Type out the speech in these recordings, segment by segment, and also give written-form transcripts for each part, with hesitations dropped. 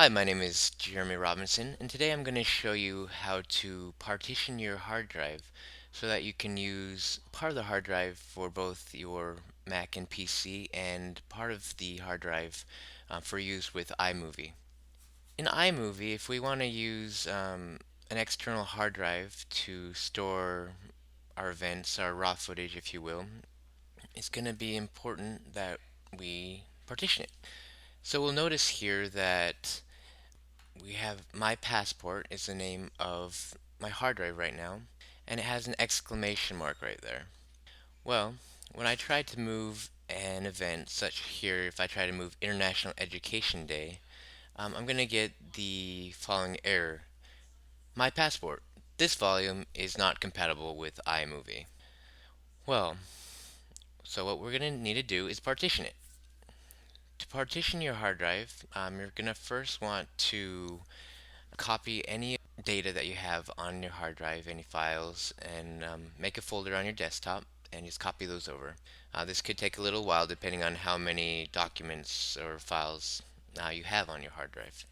Hi, my name is Jeremy Robinson, and today I'm going to show you how to partition your hard drive so that you can use part of the hard drive for both your Mac and PC and part of the hard drive for use with iMovie. In iMovie, if we want to use an external hard drive to store our events, our raw footage, if you will, it's going to be important that we partition it. So we'll notice here that we have my passport is the name of my hard drive right now, and it has an exclamation mark right there. Well, when I try to move an event, such here, if I try to move International Education Day, I'm going to get the following error. My passport. This volume is not compatible with iMovie. Well, so what we're going to need to do is partition it. To partition your hard drive, you're going to first want to copy any data that you have on your hard drive, any files, and make a folder on your desktop and just copy those over. This could take a little while depending on how many documents or files you have on your hard drive.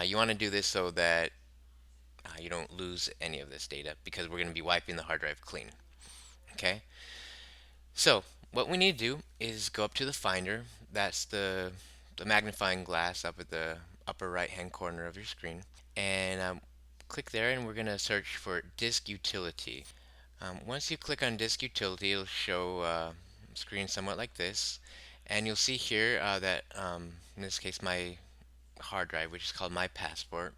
You want to do this so that you don't lose any of this data because we're going to be wiping the hard drive clean. Okay? So, what we need to do is go up to the Finder. That's the magnifying glass up at the upper right hand corner of your screen. And click there, and we're going to search for Disk Utility. Once you click on Disk Utility, it'll show a screen somewhat like this. And you'll see here that, in this case, my hard drive, which is called My Passport,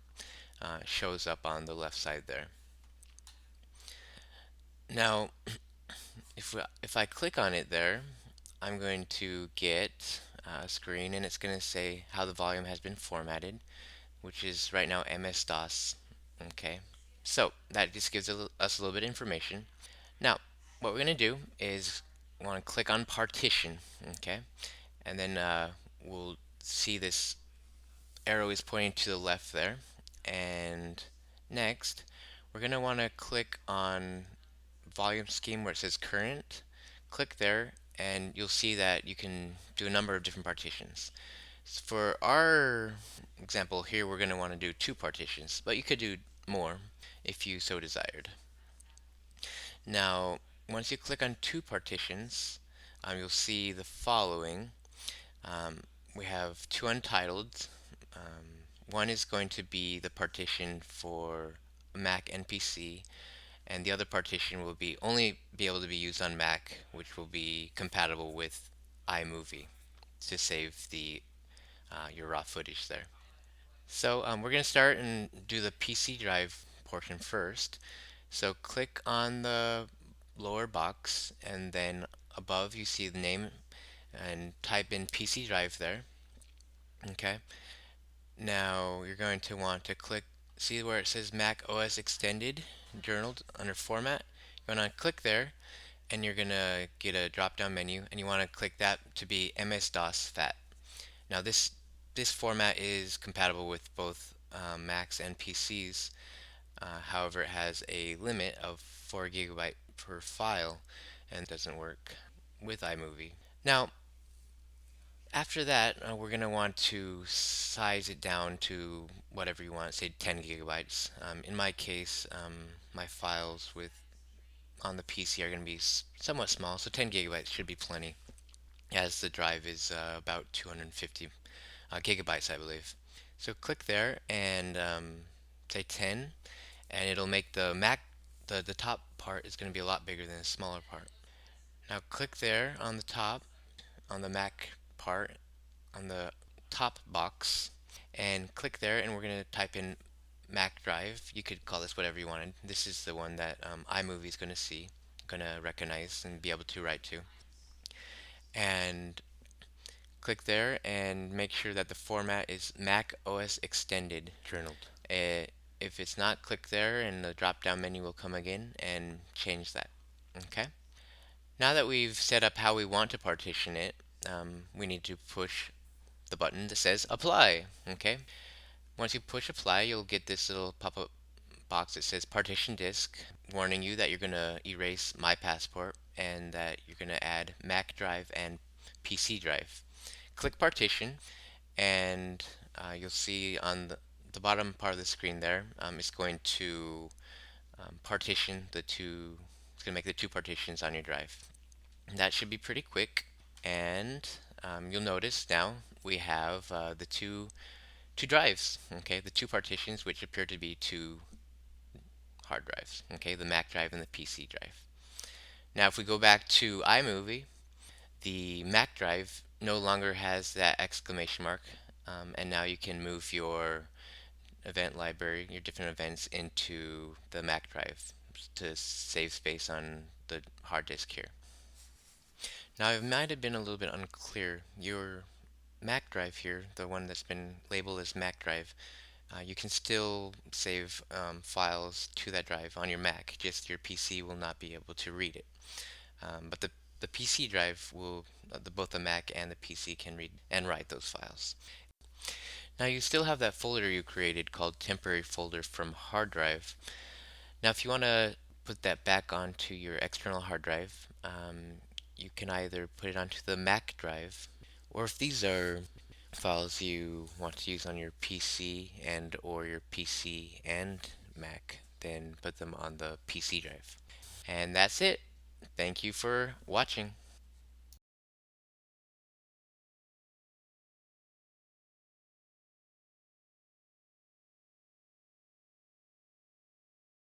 shows up on the left side there. Now, if I click on it there, I'm going to get a screen, and it's going to say how the volume has been formatted, which is right now MS-DOS. Okay, so that just gives us a little bit of information. Now, what we're going to do is we want to click on Partition, okay, and then we'll see this arrow is pointing to the left there. And next, we're going to want to click on Volume Scheme where it says Current. Click there, and you'll see that you can do a number of different partitions. For our example here, we're going to want to do 2 partitions, but you could do more if you so desired. Now, once you click on 2 partitions, you'll see the following. We have 2 untitled. One is going to be the partition for Mac and PC, and the other partition will be only be able to be used on Mac, which will be compatible with iMovie to save the your raw footage there. So we're going to start and do the PC drive portion first. So click on the lower box, and then above you see the name, and type in PC drive there. Okay. Now you're going to want to click, see where it says Mac OS Extended Journal under Format. You're going to click there, and you're going to get a drop down menu, and you want to click that to be MS-DOS FAT. Now this format is compatible with both Macs and PCs. However, it has a limit of 4 gigabyte per file and doesn't work with iMovie. Now, after that, we're going to want to size it down to whatever you want, say 10 gigabytes. In my case, my files with on the PC are going to be somewhat small, so 10 gigabytes should be plenty, as the drive is about 250 gigabytes, I believe. So click there and say 10, and it'll make the Mac, the top part is going to be a lot bigger than the smaller part. Now click there on the top, on the Mac part, on the top box, and click there, and we're going to type in Mac drive. You could call this whatever you wanted. This is the one that iMovie is going to see, going to recognize and be able to write to. And click there and make sure that the format is Mac OS Extended Journaled. If it's not, click there and the drop down menu will come again and change that. Okay? Now that we've set up how we want to partition it, we need to push the button that says Apply. Okay? Once you push Apply, you'll get this little pop-up box that says Partition Disk, warning you that you're going to erase My Passport and that you're going to add Mac drive and PC drive. Click Partition, and you'll see on the bottom part of the screen there, it's going to partition the two, it's going to make the two partitions on your drive. That should be pretty quick, and you'll notice now we have the two drives, okay, the two partitions which appear to be two hard drives, okay, the Mac drive and the PC drive. Now if we go back to iMovie, the Mac drive no longer has that exclamation mark, and now you can move your event library, your different events into the Mac drive to save space on the hard disk here. Now it might have been a little bit unclear. Your Mac drive here, the one that's been labeled as Mac drive, you can still save files to that drive on your Mac, just your PC will not be able to read it. But the PC drive will, both the Mac and the PC can read and write those files. Now you still have that folder you created called temporary folder from hard drive. Now if you want to put that back onto your external hard drive, you can either put it onto the Mac drive, or if these are files you want to use on your PC and or your PC and Mac, then put them on the PC drive. And that's it. Thank you for watching.